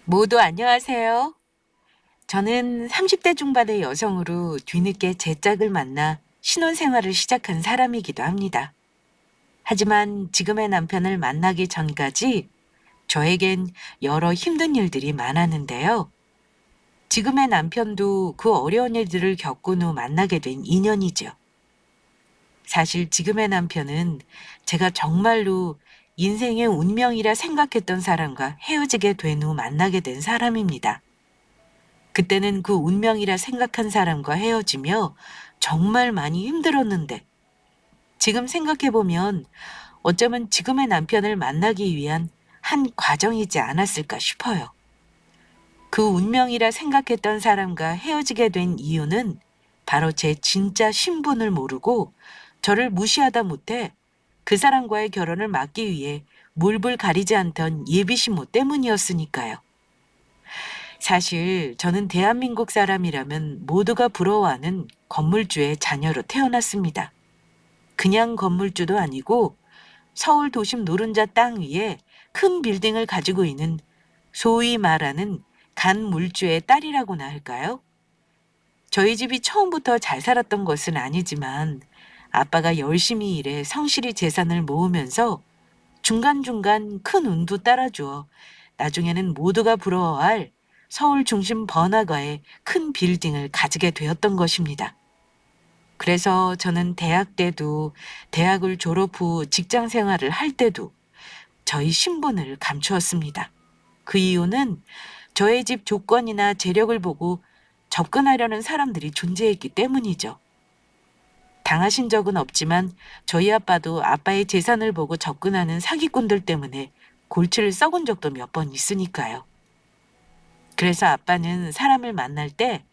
모두 안녕하세요. 저는 30대 중반의 여성으로 뒤늦게 제 짝을 만나 신혼생활을 시작한 사람이기도 합니다. 하지만 지금의 남편을 만나기 전까지 저에겐 여러 힘든 일들이 많았는데요. 지금의 남편도 그 어려운 일들을 겪은 후 만나게 된 인연이죠. 사실 지금의 남편은 제가 정말로 인생의 운명이라 생각했던 사람과 헤어지게 된 후 만나게 된 사람입니다. 그때는 그 운명이라 생각한 사람과 헤어지며 정말 많이 힘들었는데 지금 생각해보면 어쩌면 지금의 남편을 만나기 위한 한 과정이지 않았을까 싶어요. 그 운명이라 생각했던 사람과 헤어지게 된 이유는 바로 제 진짜 신분을 모르고 저를 무시하다 못해 그 사람과의 결혼을 막기 위해 물불 가리지 않던 예비신부 때문이었으니까요. 사실 저는 대한민국 사람이라면 모두가 부러워하는 건물주의 자녀로 태어났습니다. 그냥 건물주도 아니고 서울 도심 노른자 땅 위에 큰 빌딩을 가지고 있는 소위 말하는 간물주의 딸이라고나 할까요? 저희 집이 처음부터 잘 살았던 것은 아니지만 아빠가 열심히 일해 성실히 재산을 모으면서 중간중간 큰 운도 따라주어 나중에는 모두가 부러워할 서울 중심 번화가의 큰 빌딩을 가지게 되었던 것입니다. 그래서 저는 대학 때도 대학을 졸업 후 직장 생활을 할 때도 저희 신분을 감추었습니다. 그 이유는 저의 집 조건이나 재력을 보고 접근하려는 사람들이 존재했기 때문이죠. 당하신 적은 없지만 저희 아빠도 아빠의 재산을 보고 접근하는 사기꾼들 때문에 골치를 썩은 적도 몇 번 있으니까요. 그래서 아빠는 사람을 만날 때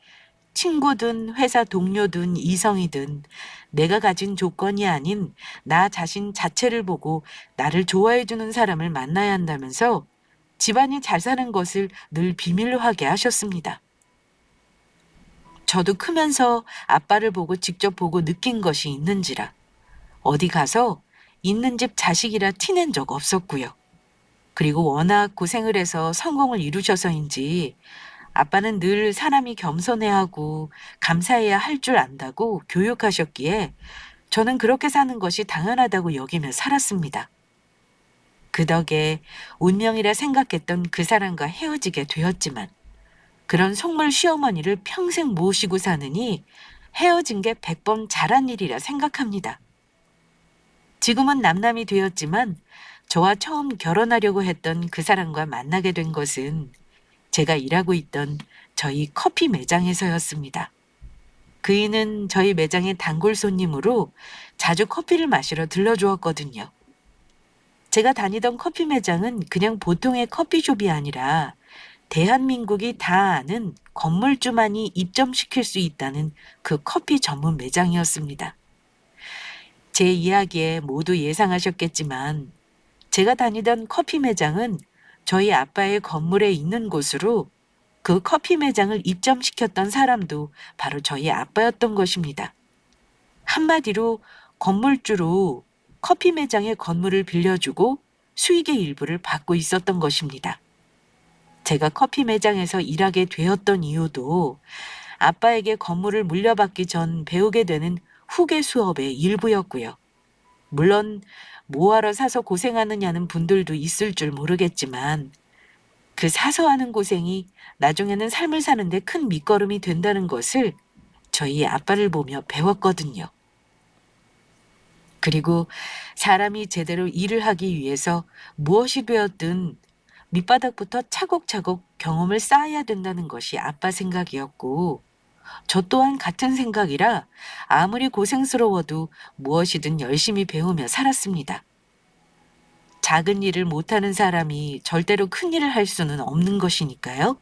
친구든 회사 동료든 이성이든 내가 가진 조건이 아닌 나 자신 자체를 보고 나를 좋아해주는 사람을 만나야 한다면서 집안이 잘 사는 것을 늘 비밀로 하게 하셨습니다. 저도 크면서 아빠를 보고 직접 보고 느낀 것이 있는지라 어디 가서 있는 집 자식이라 티낸 적 없었고요. 그리고 워낙 고생을 해서 성공을 이루셔서인지 아빠는 늘 사람이 겸손해야 하고 감사해야 할 줄 안다고 교육하셨기에 저는 그렇게 사는 것이 당연하다고 여기며 살았습니다. 그 덕에 운명이라 생각했던 그 사람과 헤어지게 되었지만 그런 속물 시어머니를 평생 모시고 사느니 헤어진 게 100번 잘한 일이라 생각합니다. 지금은 남남이 되었지만 저와 처음 결혼하려고 했던 그 사람과 만나게 된 것은 제가 일하고 있던 저희 커피 매장에서였습니다. 그이는 저희 매장의 단골 손님으로 자주 커피를 마시러 들러주었거든요. 제가 다니던 커피 매장은 그냥 보통의 커피숍이 아니라 대한민국이 다 아는 건물주만이 입점시킬 수 있다는 그 커피 전문 매장이었습니다. 제 이야기에 모두 예상하셨겠지만 제가 다니던 커피 매장은 저희 아빠의 건물에 있는 곳으로 그 커피 매장을 입점시켰던 사람도 바로 저희 아빠였던 것입니다. 한마디로 건물주로 커피 매장의 건물을 빌려주고 수익의 일부를 받고 있었던 것입니다. 제가 커피 매장에서 일하게 되었던 이유도 아빠에게 건물을 물려받기 전 배우게 되는 후계 수업의 일부였고요. 물론 뭐하러 사서 고생하느냐는 분들도 있을 줄 모르겠지만 그 사서 하는 고생이 나중에는 삶을 사는데 큰 밑거름이 된다는 것을 저희 아빠를 보며 배웠거든요. 그리고 사람이 제대로 일을 하기 위해서 무엇이 되었든 밑바닥부터 차곡차곡 경험을 쌓아야 된다는 것이 아빠 생각이었고 저 또한 같은 생각이라 아무리 고생스러워도 무엇이든 열심히 배우며 살았습니다. 작은 일을 못하는 사람이 절대로 큰 일을 할 수는 없는 것이니까요.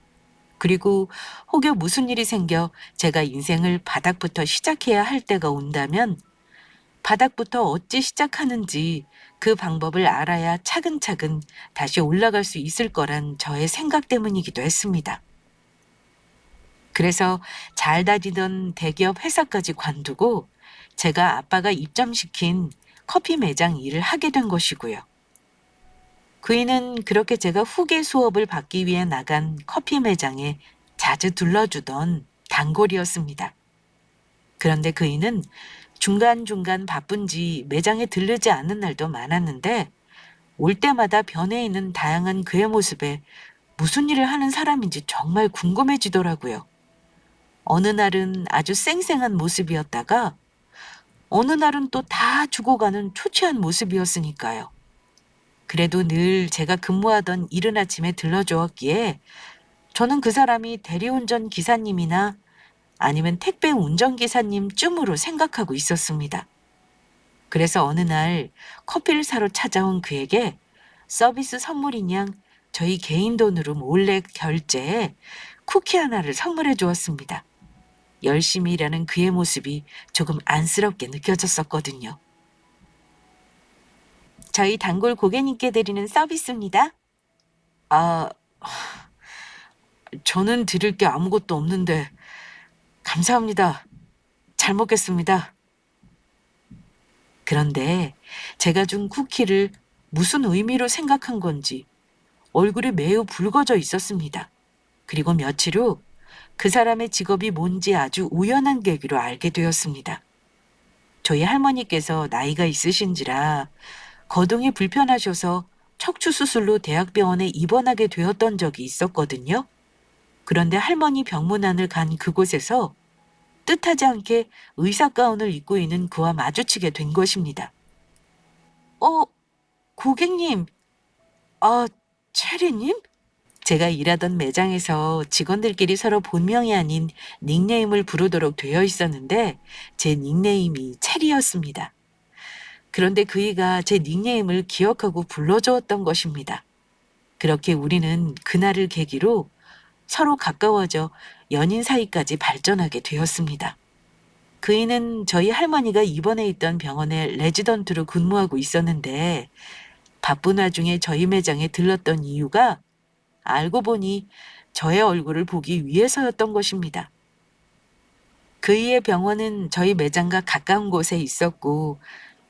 그리고 혹여 무슨 일이 생겨 제가 인생을 바닥부터 시작해야 할 때가 온다면 바닥부터 어찌 시작하는지 그 방법을 알아야 차근차근 다시 올라갈 수 있을 거란 저의 생각 때문이기도 했습니다. 그래서 잘 다니던 대기업 회사까지 관두고 제가 아빠가 입점시킨 커피 매장 일을 하게 된 것이고요. 그이는 그렇게 제가 후계 수업을 받기 위해 나간 커피 매장에 자주 들러주던 단골이었습니다. 그런데 그이는 중간중간 바쁜지 매장에 들르지 않는 날도 많았는데 올 때마다 변해 있는 다양한 그의 모습에 무슨 일을 하는 사람인지 정말 궁금해지더라고요. 어느 날은 아주 쌩쌩한 모습이었다가 어느 날은 또 다 죽어가는 초췌한 모습이었으니까요. 그래도 늘 제가 근무하던 이른 아침에 들러주었기에 저는 그 사람이 대리운전 기사님이나 아니면 택배 운전기사님쯤으로 생각하고 있었습니다. 그래서 어느 날 커피를 사러 찾아온 그에게 서비스 선물인 양 저희 개인 돈으로 몰래 결제해 쿠키 하나를 선물해 주었습니다. 열심히 일하는 그의 모습이 조금 안쓰럽게 느껴졌었거든요. 저희 단골 고객님께 드리는 서비스입니다. 아, 저는 드릴 게 아무것도 없는데 감사합니다. 잘 먹겠습니다. 그런데 제가 준 쿠키를 무슨 의미로 생각한 건지 얼굴이 매우 붉어져 있었습니다. 그리고 며칠 후 그 사람의 직업이 뭔지 아주 우연한 계기로 알게 되었습니다. 저희 할머니께서 나이가 있으신지라 거동이 불편하셔서 척추 수술로 대학병원에 입원하게 되었던 적이 있었거든요. 그런데 할머니 병문안을 간 그곳에서 뜻하지 않게 의사 가운을 입고 있는 그와 마주치게 된 것입니다. 어, 고객님, 아, 체리님? 제가 일하던 매장에서 직원들끼리 서로 본명이 아닌 닉네임을 부르도록 되어 있었는데 제 닉네임이 체리였습니다. 그런데 그이가 제 닉네임을 기억하고 불러주었던 것입니다. 그렇게 우리는 그날을 계기로 서로 가까워져 연인 사이까지 발전하게 되었습니다. 그이는 저희 할머니가 입원해 있던 병원에 레지던트로 근무하고 있었는데 바쁜 와중에 저희 매장에 들렀던 이유가 알고 보니 저의 얼굴을 보기 위해서였던 것입니다. 그이의 병원은 저희 매장과 가까운 곳에 있었고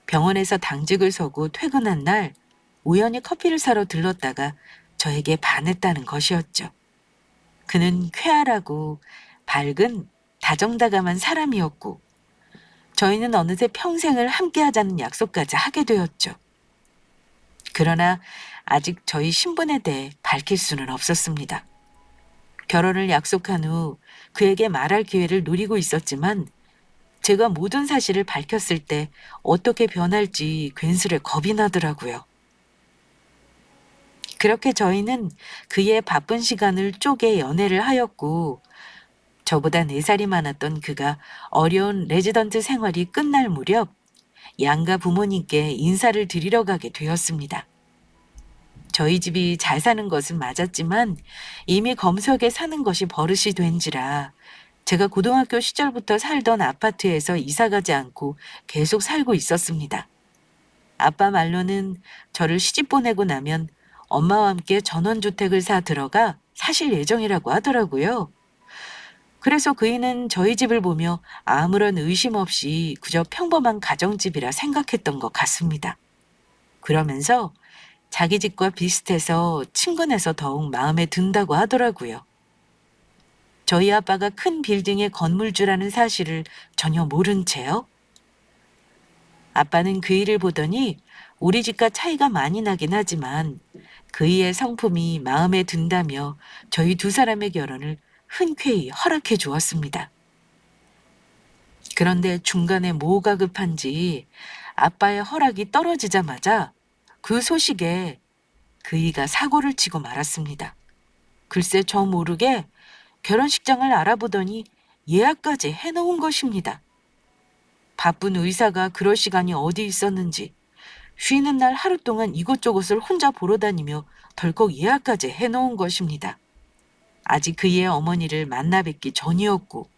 병원에서 당직을 서고 퇴근한 날 우연히 커피를 사러 들렀다가 저에게 반했다는 것이었죠. 그는 쾌활하고 밝은 다정다감한 사람이었고 저희는 어느새 평생을 함께하자는 약속까지 하게 되었죠. 그러나 아직 저희 신분에 대해 밝힐 수는 없었습니다. 결혼을 약속한 후 그에게 말할 기회를 노리고 있었지만 제가 모든 사실을 밝혔을 때 어떻게 변할지 괜스레 겁이 나더라고요. 그렇게 저희는 그의 바쁜 시간을 쪼개 연애를 하였고 저보다 4살이 많았던 그가 어려운 레지던트 생활이 끝날 무렵 양가 부모님께 인사를 드리러 가게 되었습니다. 저희 집이 잘 사는 것은 맞았지만 이미 검석에 사는 것이 버릇이 된지라 제가 고등학교 시절부터 살던 아파트에서 이사 가지 않고 계속 살고 있었습니다. 아빠 말로는 저를 시집 보내고 나면 엄마와 함께 전원주택을 사 들어가 사실 예정이라고 하더라고요. 그래서 그이는 저희 집을 보며 아무런 의심 없이 그저 평범한 가정집이라 생각했던 것 같습니다. 그러면서 자기 집과 비슷해서 친근해서 더욱 마음에 든다고 하더라고요. 저희 아빠가 큰 빌딩의 건물주라는 사실을 전혀 모른 채요. 아빠는 그이를 보더니 우리 집과 차이가 많이 나긴 하지만 그이의 성품이 마음에 든다며 저희 두 사람의 결혼을 흔쾌히 허락해 주었습니다. 그런데 중간에 뭐가 급한지 아빠의 허락이 떨어지자마자 그 소식에 그이가 사고를 치고 말았습니다. 글쎄 저 모르게 결혼식장을 알아보더니 예약까지 해놓은 것입니다. 바쁜 의사가 그럴 시간이 어디 있었는지 쉬는 날 하루 동안 이곳저곳을 혼자 보러 다니며 덜컥 예약까지 해놓은 것입니다. 아직 그의 어머니를 만나 뵙기 전이었고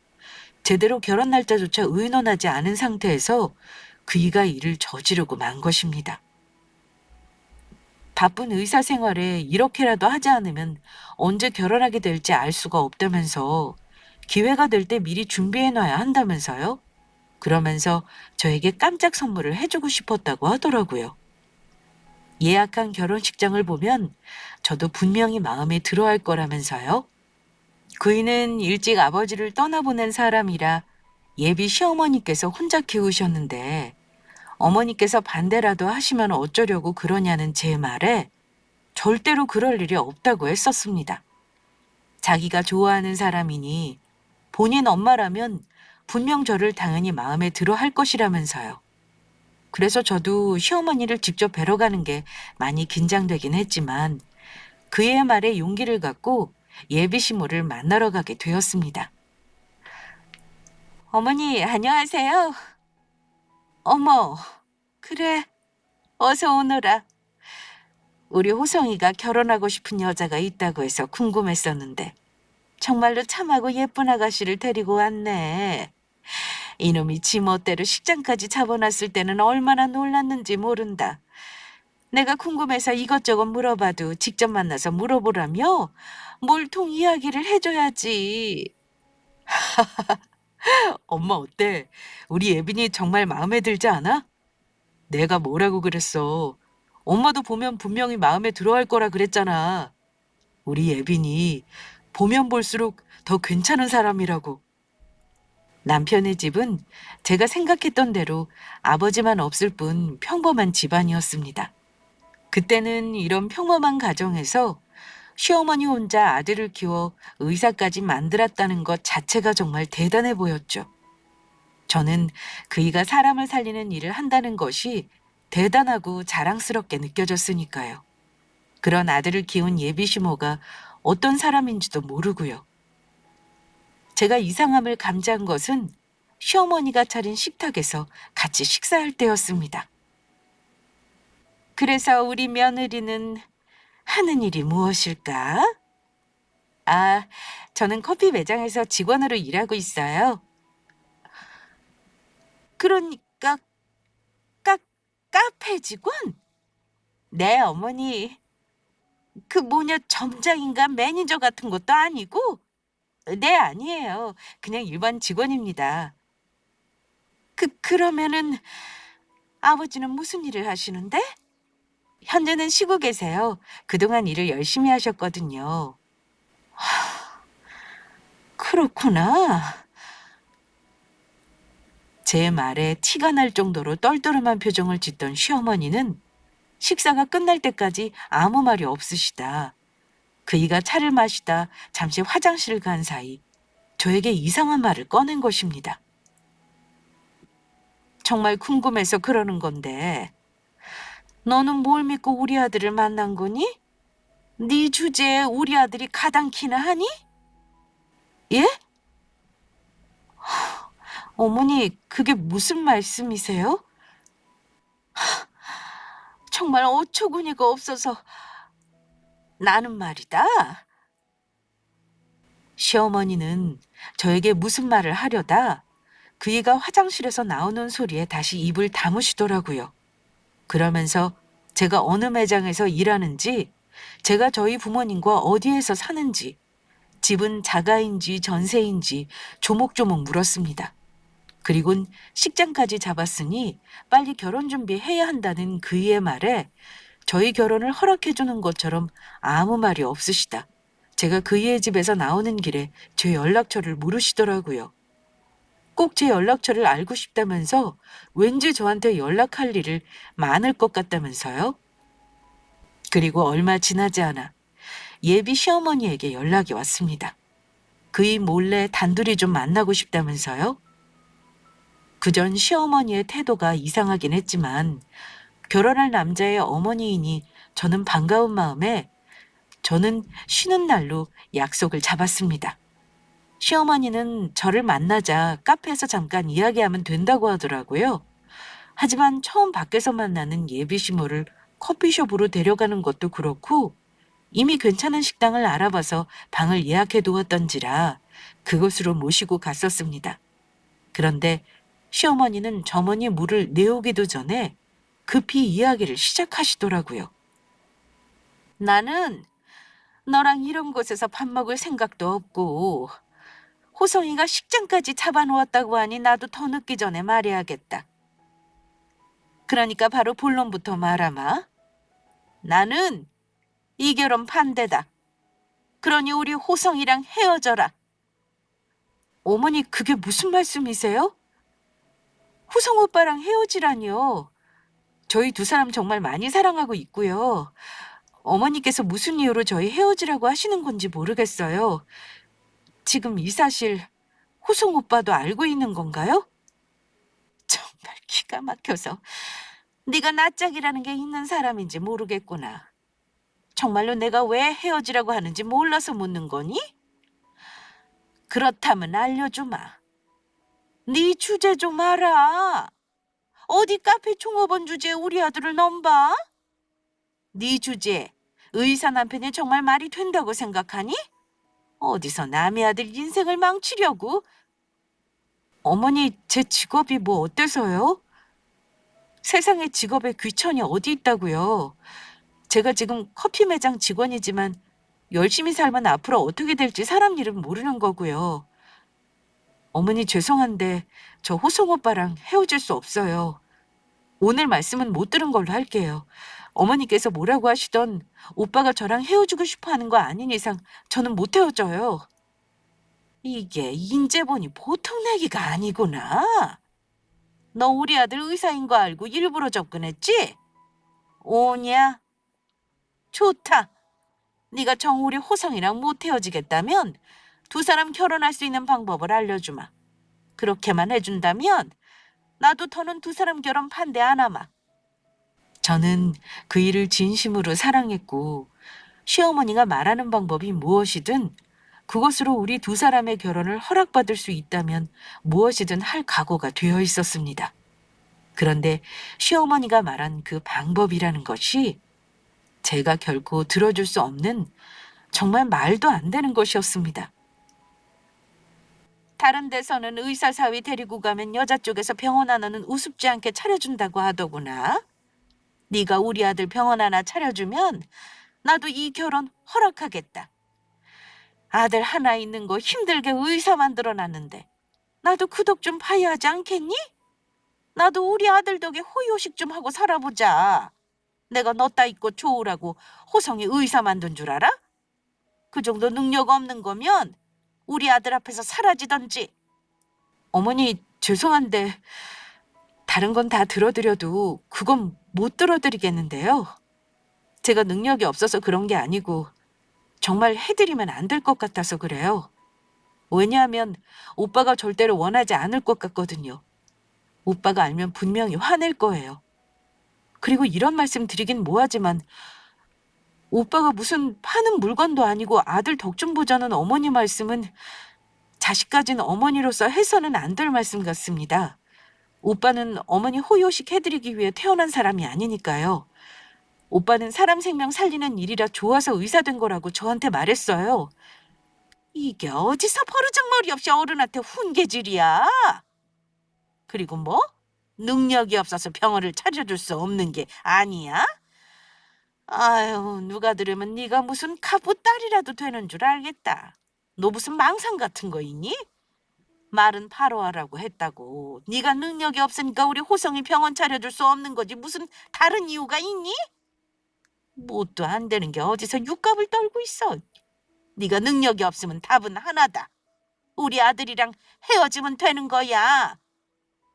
제대로 결혼 날짜조차 의논하지 않은 상태에서 그이가 일을 저지르고 만 것입니다. 바쁜 의사 생활에 이렇게라도 하지 않으면 언제 결혼하게 될지 알 수가 없다면서 기회가 될 때 미리 준비해놔야 한다면서요? 그러면서 저에게 깜짝 선물을 해주고 싶었다고 하더라고요. 예약한 결혼식장을 보면 저도 분명히 마음에 들어할 거라면서요. 그이는 일찍 아버지를 떠나보낸 사람이라 예비 시어머니께서 혼자 키우셨는데 어머니께서 반대라도 하시면 어쩌려고 그러냐는 제 말에 절대로 그럴 일이 없다고 했었습니다. 자기가 좋아하는 사람이니 본인 엄마라면 분명 저를 당연히 마음에 들어 할 것이라면서요. 그래서 저도 시어머니를 직접 뵈러 가는 게 많이 긴장되긴 했지만 그의 말에 용기를 갖고 예비 시모를 만나러 가게 되었습니다. 어머니, 안녕하세요. 어머, 그래, 어서 오너라. 우리 호성이가 결혼하고 싶은 여자가 있다고 해서 궁금했었는데 정말로 참하고 예쁜 아가씨를 데리고 왔네. 이놈이 지 멋대로 식장까지 잡아놨을 때는 얼마나 놀랐는지 모른다. 내가 궁금해서 이것저것 물어봐도 직접 만나서 물어보라며 몰통 이야기를 해줘야지. 엄마 어때? 우리 예빈이 정말 마음에 들지 않아? 내가 뭐라고 그랬어? 엄마도 보면 분명히 마음에 들어할 거라 그랬잖아. 우리 예빈이 보면 볼수록 더 괜찮은 사람이라고. 남편의 집은 제가 생각했던 대로 아버지만 없을 뿐 평범한 집안이었습니다. 그때는 이런 평범한 가정에서 시어머니 혼자 아들을 키워 의사까지 만들었다는 것 자체가 정말 대단해 보였죠. 저는 그이가 사람을 살리는 일을 한다는 것이 대단하고 자랑스럽게 느껴졌으니까요. 그런 아들을 키운 예비 시모가 어떤 사람인지도 모르고요. 제가 이상함을 감지한 것은 시어머니가 차린 식탁에서 같이 식사할 때였습니다. 그래서 우리 며느리는 하는 일이 무엇일까? 아, 저는 커피 매장에서 직원으로 일하고 있어요. 그러니까 카, 카페 직원? 네, 어머니. 그 뭐냐 점장인가 매니저 같은 것도 아니고? 네, 아니에요. 그냥 일반 직원입니다. 그러면은 아버지는 무슨 일을 하시는데? 현재는 쉬고 계세요. 그동안 일을 열심히 하셨거든요. 그렇구나. 제 말에 티가 날 정도로 떨떠름한 표정을 짓던 시어머니는 식사가 끝날 때까지 아무 말이 없으시다. 그이가 차를 마시다 잠시 화장실을 간 사이 저에게 이상한 말을 꺼낸 것입니다. 정말 궁금해서 그러는 건데 너는 뭘 믿고 우리 아들을 만난 거니? 네 주제에 우리 아들이 가당키나 하니? 예? 어머니, 그게 무슨 말씀이세요? 정말 어처구니가 없어서 나는 말이다. 시어머니는 저에게 무슨 말을 하려다 그이가 화장실에서 나오는 소리에 다시 입을 다무시더라고요. 그러면서 제가 어느 매장에서 일하는지, 제가 저희 부모님과 어디에서 사는지, 집은 자가인지 전세인지 조목조목 물었습니다. 그리곤 식장까지 잡았으니 빨리 결혼 준비해야 한다는 그이의 말에 저희 결혼을 허락해주는 것처럼 아무 말이 없으시다. 제가 그이의 집에서 나오는 길에 제 연락처를 물으시더라고요. 꼭 제 연락처를 알고 싶다면서 왠지 저한테 연락할 일을 많을 것 같다면서요. 그리고 얼마 지나지 않아 예비 시어머니에게 연락이 왔습니다. 그이 몰래 단둘이 좀 만나고 싶다면서요. 그전 시어머니의 태도가 이상하긴 했지만 결혼할 남자의 어머니이니 저는 반가운 마음에 저는 쉬는 날로 약속을 잡았습니다. 시어머니는 저를 만나자 카페에서 잠깐 이야기하면 된다고 하더라고요. 하지만 처음 밖에서 만나는 예비 시모를 커피숍으로 데려가는 것도 그렇고 이미 괜찮은 식당을 알아봐서 방을 예약해 두었던지라 그곳으로 모시고 갔었습니다. 그런데 시어머니는 저머니 물을 내오기도 전에 급히 이야기를 시작하시더라고요. 나는 너랑 이런 곳에서 밥 먹을 생각도 없고 호성이가 식장까지 잡아놓았다고 하니 나도 더 늦기 전에 말해야겠다. 그러니까 바로 본론부터 말하마. 나는 이 결혼 반대다. 그러니 우리 호성이랑 헤어져라. 어머니, 그게 무슨 말씀이세요? 호성 오빠랑 헤어지라니요. 저희 두 사람 정말 많이 사랑하고 있고요. 어머니께서 무슨 이유로 저희 헤어지라고 하시는 건지 모르겠어요. 지금 이 사실 호성 오빠도 알고 있는 건가요? 정말 기가 막혀서 네가 낯짝이라는 게 있는 사람인지 모르겠구나. 정말로 내가 왜 헤어지라고 하는지 몰라서 묻는 거니? 그렇다면 알려주마. 네 주제 좀 알아. 어디 카페 종업원 주제에 우리 아들을 넘봐? 네 주제, 의사 남편이 정말 말이 된다고 생각하니? 어디서 남의 아들 인생을 망치려고? 어머니, 제 직업이 뭐 어때서요? 세상에 직업에 귀천이 어디 있다고요? 제가 지금 커피 매장 직원이지만 열심히 살면 앞으로 어떻게 될지 사람 일은 모르는 거고요. 어머니 죄송한데 저 호성 오빠랑 헤어질 수 없어요. 오늘 말씀은 못 들은 걸로 할게요. 어머니께서 뭐라고 하시던 오빠가 저랑 헤어지고 싶어 하는 거 아닌 이상 저는 못 헤어져요. 이게 인제 보니 보통 내기가 아니구나. 너 우리 아들 의사인 거 알고 일부러 접근했지? 오냐? 좋다. 네가 정우리 호성이랑 못 헤어지겠다면 두 사람 결혼할 수 있는 방법을 알려주마. 그렇게만 해준다면 나도 더는 두 사람 결혼 반대 안 하마. 저는 그 일을 진심으로 사랑했고 시어머니가 말하는 방법이 무엇이든 그것으로 우리 두 사람의 결혼을 허락받을 수 있다면 무엇이든 할 각오가 되어 있었습니다. 그런데 시어머니가 말한 그 방법이라는 것이 제가 결코 들어줄 수 없는 정말 말도 안 되는 것이었습니다. 다른 데서는 의사 사위 데리고 가면 여자 쪽에서 병원 하나는 우습지 않게 차려준다고 하더구나. 네가 우리 아들 병원 하나 차려주면 나도 이 결혼 허락하겠다. 아들 하나 있는 거 힘들게 의사 만들어놨는데 나도 그 덕 좀 봐야 하지 않겠니? 나도 우리 아들 덕에 호요식 좀 하고 살아보자. 내가 너 따 있고 좋으라고 호성이 의사 만든 줄 알아? 그 정도 능력 없는 거면 우리 아들 앞에서 사라지던지. 어머니 죄송한데 다른 건 다 들어드려도 그건 못 들어드리겠는데요. 제가 능력이 없어서 그런 게 아니고 정말 해드리면 안 될 것 같아서 그래요. 왜냐하면 오빠가 절대로 원하지 않을 것 같거든요. 오빠가 알면 분명히 화낼 거예요. 그리고 이런 말씀 드리긴 뭐하지만 오빠가 무슨 파는 물건도 아니고 아들 덕 좀 보자는 어머니 말씀은 자식 가진 어머니로서 해서는 안 될 말씀 같습니다. 오빠는 어머니 호요식 해드리기 위해 태어난 사람이 아니니까요. 오빠는 사람 생명 살리는 일이라 좋아서 의사 된 거라고 저한테 말했어요. 이게 어디서 버르장머리 없이 어른한테 훈계질이야? 그리고 뭐? 능력이 없어서 병원을 차려줄 수 없는 게 아니야? 아유, 누가 들으면 네가 무슨 카부 딸이라도 되는 줄 알겠다. 너 무슨 망상 같은 거 있니? 말은 바로 하라고 했다고. 네가 능력이 없으니까 우리 호성이 병원 차려줄 수 없는 거지 무슨 다른 이유가 있니? 뭣도 안 되는 게 어디서 육갑을 떨고 있어. 네가 능력이 없으면 답은 하나다. 우리 아들이랑 헤어지면 되는 거야.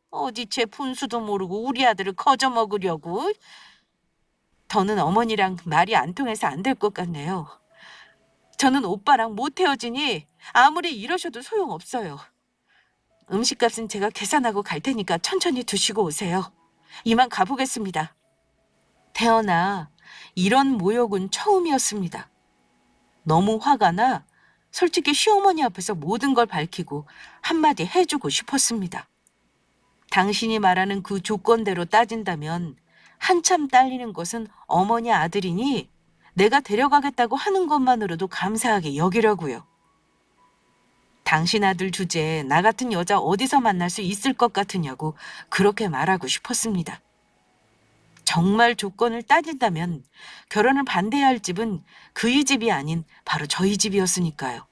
어디 제 분수도 모르고 우리 아들을 거저 먹으려고. 더는 어머니랑 말이 안 통해서 안 될 것 같네요. 저는 오빠랑 못 헤어지니 아무리 이러셔도 소용없어요. 음식값은 제가 계산하고 갈 테니까 천천히 드시고 오세요. 이만 가보겠습니다. 태어나 이런 모욕은 처음이었습니다. 너무 화가 나 솔직히 시어머니 앞에서 모든 걸 밝히고 한마디 해주고 싶었습니다. 당신이 말하는 그 조건대로 따진다면 한참 딸리는 것은 어머니 아들이니 내가 데려가겠다고 하는 것만으로도 감사하게 여기려고요. 당신 아들 주제에 나 같은 여자 어디서 만날 수 있을 것 같으냐고 그렇게 말하고 싶었습니다. 정말 조건을 따진다면 결혼을 반대해야 할 집은 그의 집이 아닌 바로 저희 집이었으니까요.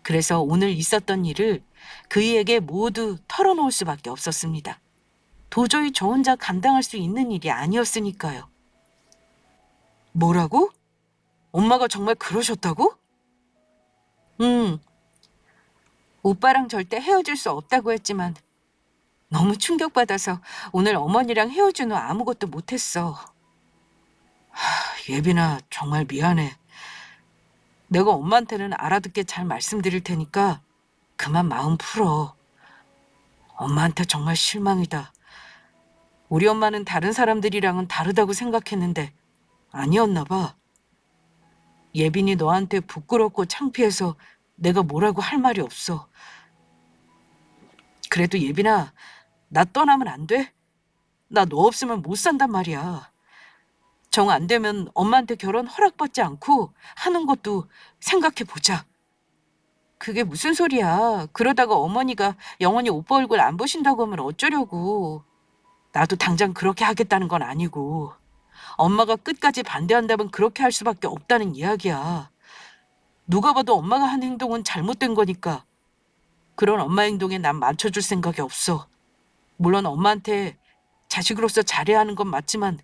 그래서 오늘 있었던 일을 그이에게 모두 털어놓을 수밖에 없었습니다. 도저히 저 혼자 감당할 수 있는 일이 아니었으니까요. 뭐라고? 엄마가 정말 그러셨다고? 응, 오빠랑 절대 헤어질 수 없다고 했지만 너무 충격받아서 오늘 어머니랑 헤어진 후 아무것도 못했어. 예빈아, 정말 미안해. 내가 엄마한테는 알아듣게 잘 말씀드릴 테니까 그만 마음 풀어. 엄마한테 정말 실망이다. 우리 엄마는 다른 사람들이랑은 다르다고 생각했는데 아니었나 봐. 예빈이 너한테 부끄럽고 창피해서 내가 뭐라고 할 말이 없어. 그래도 예빈아, 나 떠나면 안 돼? 나 너 없으면 못 산단 말이야. 정 안 되면 엄마한테 결혼 허락받지 않고 하는 것도 생각해 보자. 그게 무슨 소리야. 그러다가 어머니가 영원히 오빠 얼굴 안 보신다고 하면 어쩌려고. 나도 당장 그렇게 하겠다는 건 아니고. 엄마가 끝까지 반대한다면 그렇게 할 수밖에 없다는 이야기야. 누가 봐도 엄마가 한 행동은 잘못된 거니까. 그런 엄마 행동에 난 맞춰줄 생각이 없어. 물론 엄마한테 자식으로서 잘해야 하는 건 맞지만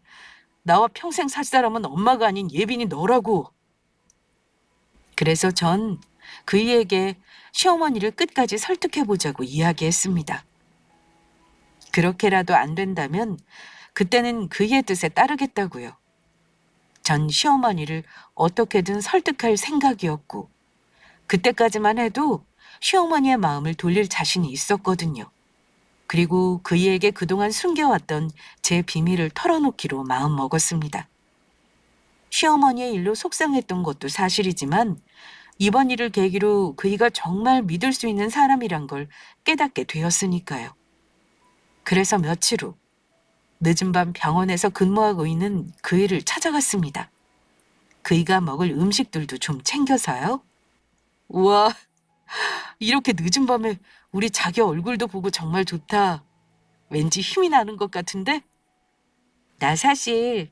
나와 평생 살 사람은 엄마가 아닌 예빈이 너라고. 그래서 전 그이에게 시어머니를 끝까지 설득해보자고 이야기했습니다. 그렇게라도 안 된다면 그때는 그이의 뜻에 따르겠다고요. 전 시어머니를 어떻게든 설득할 생각이었고 그때까지만 해도 시어머니의 마음을 돌릴 자신이 있었거든요. 그리고 그이에게 그동안 숨겨왔던 제 비밀을 털어놓기로 마음먹었습니다. 시어머니의 일로 속상했던 것도 사실이지만 이번 일을 계기로 그이가 정말 믿을 수 있는 사람이란 걸 깨닫게 되었으니까요. 그래서 며칠 후 늦은 밤 병원에서 근무하고 있는 그이를 찾아갔습니다. 그이가 먹을 음식들도 좀 챙겨서요. 우와, 이렇게 늦은 밤에 우리 자기 얼굴도 보고 정말 좋다. 왠지 힘이 나는 것 같은데? 나 사실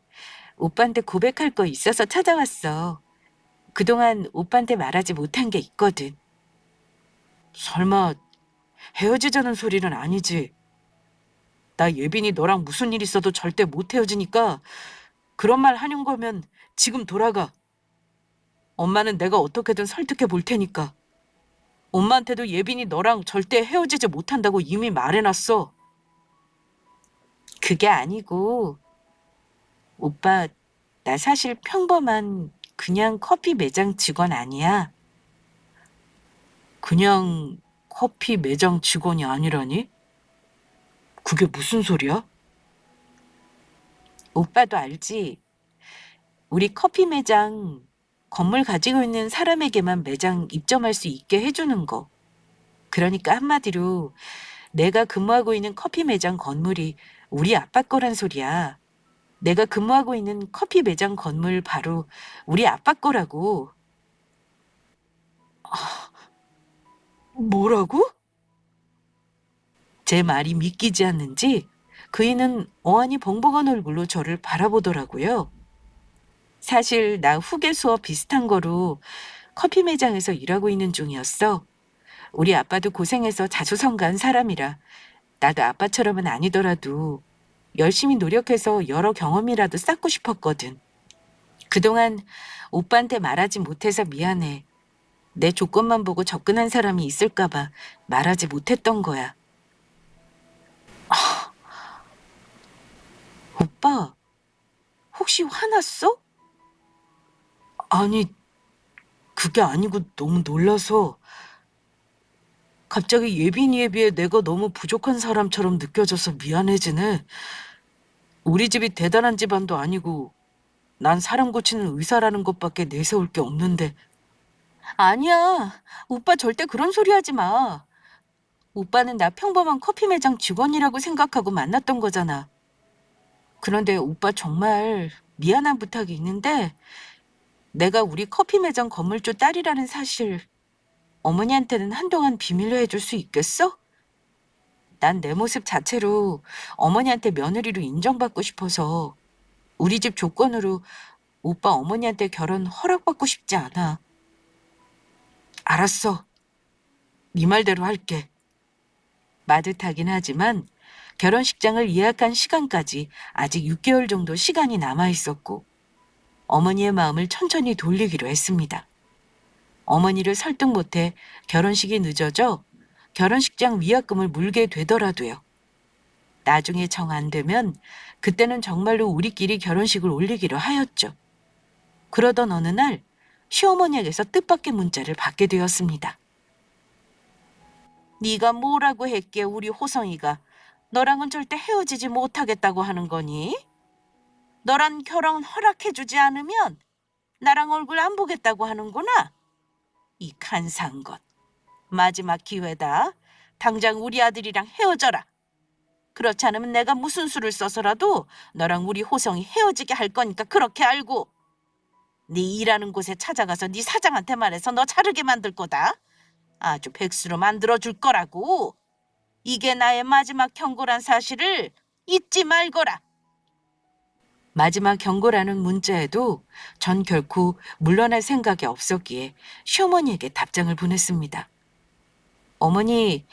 오빠한테 고백할 거 있어서 찾아왔어. 그동안 오빠한테 말하지 못한 게 있거든. 설마 헤어지자는 소리는 아니지? 나 예빈이 너랑 무슨 일 있어도 절대 못 헤어지니까 그런 말 하는 거면 지금 돌아가. 엄마는 내가 어떻게든 설득해 볼 테니까. 엄마한테도 예빈이 너랑 절대 헤어지지 못한다고 이미 말해놨어. 그게 아니고 오빠, 나 사실 평범한 그냥 커피 매장 직원 아니야. 그냥 커피 매장 직원이 아니라니? 그게 무슨 소리야? 오빠도 알지? 우리 커피 매장 건물 가지고 있는 사람에게만 매장 입점할 수 있게 해주는 거. 그러니까 한마디로 내가 근무하고 있는 커피 매장 건물이 우리 아빠 거란 소리야. 내가 근무하고 있는 커피 매장 건물 바로 우리 아빠 거라고. 뭐라고? 제 말이 믿기지 않는지 그이는 어안이 벙벙한 얼굴로 저를 바라보더라고요. 사실 나 후계 수업 비슷한 거로 커피 매장에서 일하고 있는 중이었어. 우리 아빠도 고생해서 자수성가한 사람이라 나도 아빠처럼은 아니더라도 열심히 노력해서 여러 경험이라도 쌓고 싶었거든. 그동안 오빠한테 말하지 못해서 미안해. 내 조건만 보고 접근한 사람이 있을까봐 말하지 못했던 거야. 오빠, 혹시 화났어? 아니, 그게 아니고 너무 놀라서 갑자기 예빈이에 비해 내가 너무 부족한 사람처럼 느껴져서 미안해지네. 우리 집이 대단한 집안도 아니고 난 사람 고치는 의사라는 것밖에 내세울 게 없는데. 아니야. 오빠 절대 그런 소리 하지 마. 오빠는 나 평범한 커피 매장 직원이라고 생각하고 만났던 거잖아. 그런데 오빠 정말 미안한 부탁이 있는데 내가 우리 커피 매장 건물주 딸이라는 사실 어머니한테는 한동안 비밀로 해줄 수 있겠어? 난 내 모습 자체로 어머니한테 며느리로 인정받고 싶어서 우리 집 조건으로 오빠 어머니한테 결혼 허락받고 싶지 않아. 알았어. 네 말대로 할게. 마듯하긴 하지만 결혼식장을 예약한 시간까지 아직 6개월 정도 시간이 남아 있었고 어머니의 마음을 천천히 돌리기로 했습니다. 어머니를 설득 못해 결혼식이 늦어져 결혼식장 위약금을 물게 되더라도요. 나중에 정 안 되면 그때는 정말로 우리끼리 결혼식을 올리기로 하였죠. 그러던 어느 날 시어머니에게서 뜻밖의 문자를 받게 되었습니다. 네가 뭐라고 했기에 우리 호성이가 너랑은 절대 헤어지지 못하겠다고 하는 거니? 너랑 결혼 허락해주지 않으면 나랑 얼굴 안 보겠다고 하는구나. 이 간사한 것. 마지막 기회다. 당장 우리 아들이랑 헤어져라. 그렇지 않으면 내가 무슨 수를 써서라도 너랑 우리 호성이 헤어지게 할 거니까 그렇게 알고. 네 일하는 곳에 찾아가서 네 사장한테 말해서 너 자르게 만들 거다. 아주 백수로 만들어줄 거라고. 이게 나의 마지막 경고란 사실을 잊지 말거라. 마지막 경고라는 문자에도 전 결코 물러날 생각이 없었기에 시어머니에게 답장을 보냈습니다. 어머니,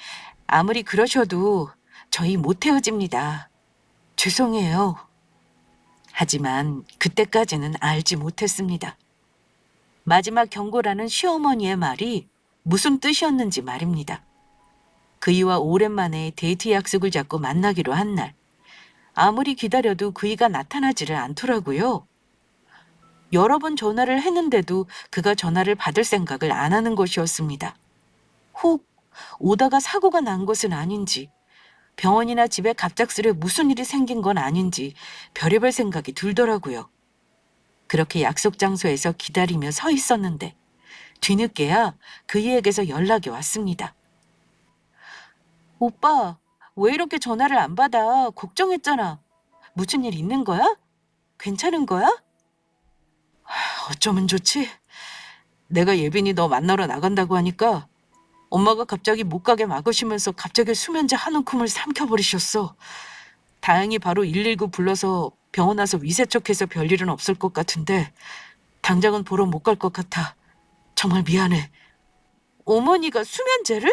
아무리 그러셔도 저희 못 헤어집니다. 죄송해요. 하지만 그때까지는 알지 못했습니다. 마지막 경고라는 시어머니의 말이 무슨 뜻이었는지 말입니다. 그이와 오랜만에 데이트 약속을 잡고 만나기로 한 날, 아무리 기다려도 그이가 나타나지를 않더라고요. 여러 번 전화를 했는데도 그가 전화를 받을 생각을 안 하는 것이었습니다. 혹 오다가 사고가 난 것은 아닌지, 병원이나 집에 갑작스레 무슨 일이 생긴 건 아닌지 별의별 생각이 들더라고요. 그렇게 약속 장소에서 기다리며 서 있었는데 뒤늦게야 그이에게서 연락이 왔습니다. 오빠, 왜 이렇게 전화를 안 받아? 걱정했잖아. 무슨 일 있는 거야? 괜찮은 거야? 어쩌면 좋지? 내가 예빈이 너 만나러 나간다고 하니까 엄마가 갑자기 못 가게 막으시면서 갑자기 수면제 한 움큼을 삼켜버리셨어. 다행히 바로 119 불러서 병원 와서 위세척해서 별일은 없을 것 같은데 당장은 보러 못 갈 것 같아. 정말 미안해. 어머니가 수면제를?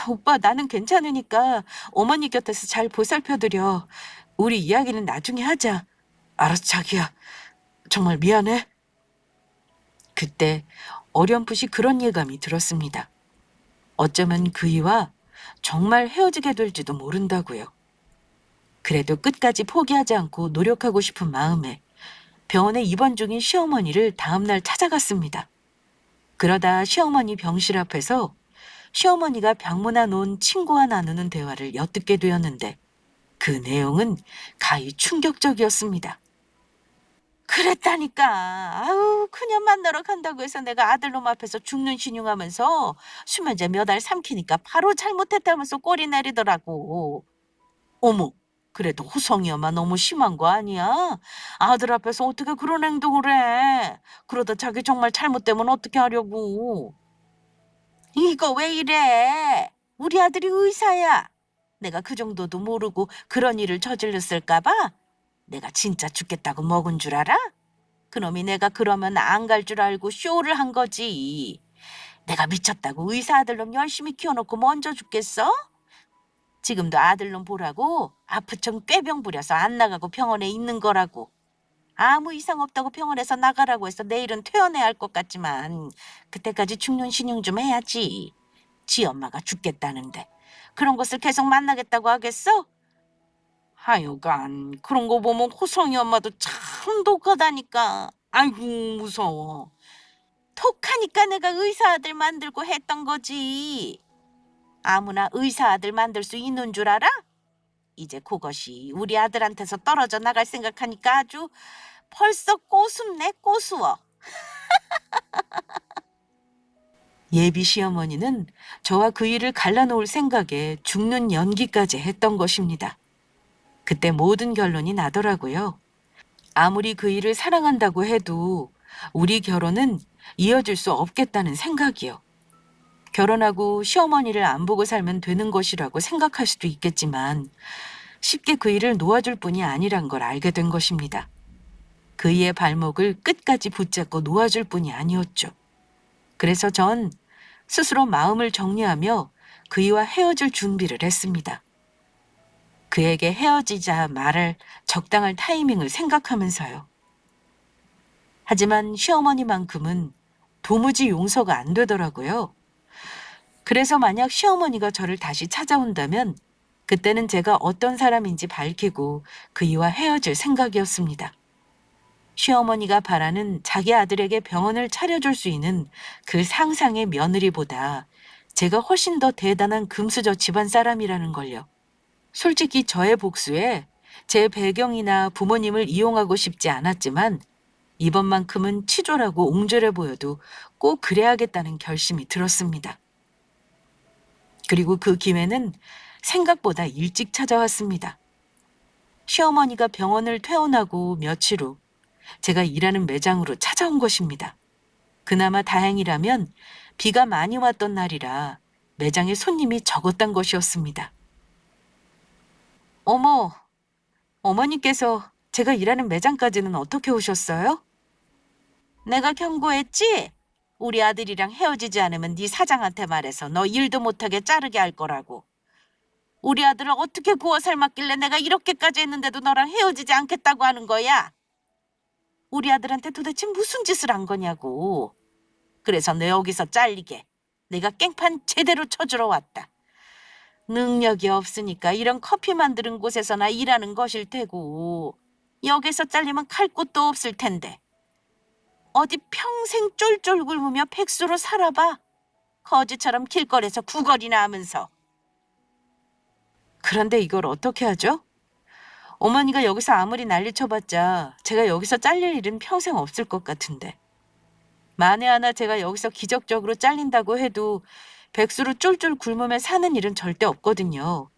오빠, 나는 괜찮으니까 어머니 곁에서 잘 보살펴드려. 우리 이야기는 나중에 하자. 알았어, 자기야. 정말 미안해. 그때 어렴풋이 그런 예감이 들었습니다. 어쩌면 그이와 정말 헤어지게 될지도 모른다고요. 그래도 끝까지 포기하지 않고 노력하고 싶은 마음에 병원에 입원 중인 시어머니를 다음날 찾아갔습니다. 그러다 시어머니 병실 앞에서 시어머니가 방문해 놓은 친구와 나누는 대화를 엿듣게 되었는데 그 내용은 가히 충격적이었습니다. 그랬다니까. 아우, 그냥 만나러 간다고 해서 내가 아들놈 앞에서 죽는 신용하면서 수면제 몇 알 삼키니까 바로 잘못했다면서 꼬리 내리더라고. 어머, 그래도 호성이 엄마 너무 심한 거 아니야? 아들 앞에서 어떻게 그런 행동을 해? 그러다 자기 정말 잘못되면 어떻게 하려고? 이거 왜 이래? 우리 아들이 의사야. 내가 그 정도도 모르고 그런 일을 저질렀을까 봐? 내가 진짜 죽겠다고 먹은 줄 알아? 그놈이 내가 그러면 안 갈 줄 알고 쇼를 한 거지. 내가 미쳤다고 의사 아들놈 열심히 키워놓고 먼저 죽겠어? 지금도 아들놈 보라고 아프청 꾀병 부려서 안 나가고 병원에 있는 거라고. 아무 이상 없다고 병원에서 나가라고 해서 내일은 퇴원해야 할 것 같지만 그때까지 죽는 신용 좀 해야지. 지 엄마가 죽겠다는데 그런 것을 계속 만나겠다고 하겠어? 하여간 그런 거 보면 호성이 엄마도 참 독하다니까. 아이고 무서워. 독하니까 내가 의사 아들 만들고 했던 거지. 아무나 의사 아들 만들 수 있는 줄 알아? 이제 그것이 우리 아들한테서 떨어져 나갈 생각하니까 아주 벌써 꼬숩네 꼬수어. 예비 시어머니는 저와 그 일을 갈라놓을 생각에 죽는 연기까지 했던 것입니다. 그때 모든 결론이 나더라고요. 아무리 그 일을 사랑한다고 해도 우리 결혼은 이어질 수 없겠다는 생각이요. 결혼하고 시어머니를 안 보고 살면 되는 것이라고 생각할 수도 있겠지만 쉽게 그 일을 놓아줄 뿐이 아니란 걸 알게 된 것입니다. 그이의 발목을 끝까지 붙잡고 놓아줄 뿐이 아니었죠. 그래서 전 스스로 마음을 정리하며 그이와 헤어질 준비를 했습니다. 그에게 헤어지자 말할 적당한 타이밍을 생각하면서요. 하지만 시어머니만큼은 도무지 용서가 안 되더라고요. 그래서 만약 시어머니가 저를 다시 찾아온다면 그때는 제가 어떤 사람인지 밝히고 그이와 헤어질 생각이었습니다. 시어머니가 바라는 자기 아들에게 병원을 차려줄 수 있는 그 상상의 며느리보다 제가 훨씬 더 대단한 금수저 집안 사람이라는 걸요. 솔직히 저의 복수에 제 배경이나 부모님을 이용하고 싶지 않았지만 이번만큼은 치졸하고 옹졸해 보여도 꼭 그래야겠다는 결심이 들었습니다. 그리고 그 기회는 생각보다 일찍 찾아왔습니다. 시어머니가 병원을 퇴원하고 며칠 후 제가 일하는 매장으로 찾아온 것입니다. 그나마 다행이라면 비가 많이 왔던 날이라 매장에 손님이 적었단 것이었습니다. 어머, 어머니께서 제가 일하는 매장까지는 어떻게 오셨어요? 내가 경고했지? 우리 아들이랑 헤어지지 않으면 네 사장한테 말해서 너 일도 못하게 자르게 할 거라고. 우리 아들을 어떻게 구워 삶았길래 내가 이렇게까지 했는데도 너랑 헤어지지 않겠다고 하는 거야? 우리 아들한테 도대체 무슨 짓을 한 거냐고. 그래서 너 여기서 잘리게 내가 깽판 제대로 쳐주러 왔다. 능력이 없으니까 이런 커피 만드는 곳에서나 일하는 것일 테고 여기서 잘리면 갈 곳도 없을 텐데 어디 평생 쫄쫄 굶으며 백수로 살아봐. 거지처럼 길거리에서 구걸이나 하면서. 그런데 이걸 어떻게 하죠? 어머니가 여기서 아무리 난리쳐봤자 제가 여기서 잘릴 일은 평생 없을 것 같은데. 만에 하나 제가 여기서 기적적으로 잘린다고 해도 백수로 쫄쫄 굶으며 사는 일은 절대 없거든요.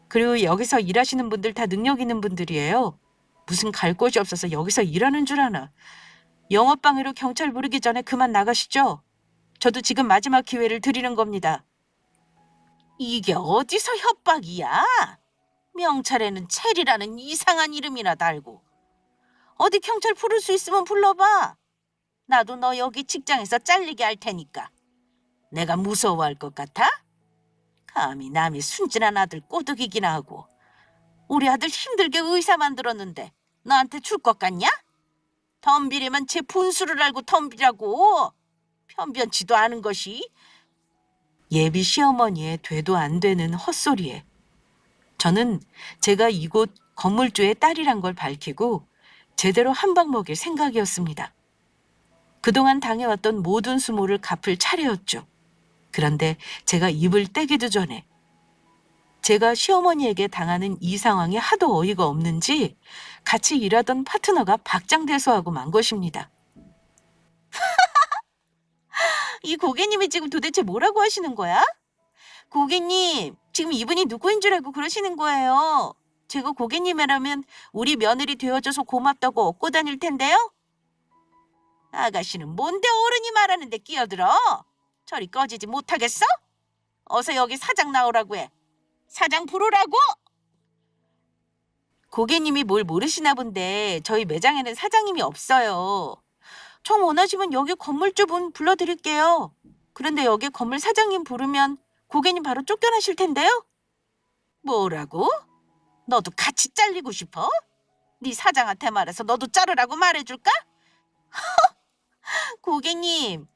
그리고 여기서 일하시는 분들 다 능력 있는 분들이에요. 무슨 갈 곳이 없어서 여기서 일하는 줄 아나. 영업방해로 경찰 부르기 전에 그만 나가시죠. 저도 지금 마지막 기회를 드리는 겁니다. 이게 어디서 협박이야? 명찰에는 체리라는 이상한 이름이나 달고. 어디 경찰 부를 수 있으면 불러봐. 나도 너 여기 직장에서 잘리게 할 테니까. 내가 무서워할 것 같아? 감히 남이 순진한 아들 꼬드기기나 하고. 우리 아들 힘들게 의사 만들었는데 너한테 줄 것 같냐? 덤비려면 제 분수를 알고 덤비라고. 편변치도 않은 것이. 예비 시어머니의 되도 안 되는 헛소리에 저는 제가 이곳 건물주의 딸이란 걸 밝히고 제대로 한 방 먹일 생각이었습니다. 그동안 당해왔던 모든 수모를 갚을 차례였죠. 그런데 제가 입을 떼기도 전에 제가 시어머니에게 당하는 이 상황이 하도 어이가 없는지 같이 일하던 파트너가 박장대소하고 만 것입니다. 이 고객님이 지금 도대체 뭐라고 하시는 거야? 고객님, 지금 이분이 누구인 줄 알고 그러시는 거예요. 제가 고객님이라면 우리 며느리 되어줘서 고맙다고 얻고 다닐 텐데요. 아가씨는 뭔데 어른이 말하는데 끼어들어? 저리 꺼지지 못하겠어? 어서 여기 사장 나오라고 해. 사장 부르라고? 고객님이 뭘 모르시나 본데 저희 매장에는 사장님이 없어요. 정 원하시면 여기 건물주분 불러드릴게요. 그런데 여기 건물 사장님 부르면 고객님 바로 쫓겨나실 텐데요. 뭐라고? 너도 같이 잘리고 싶어? 네 사장한테 말해서 너도 자르라고 말해줄까? 고객님,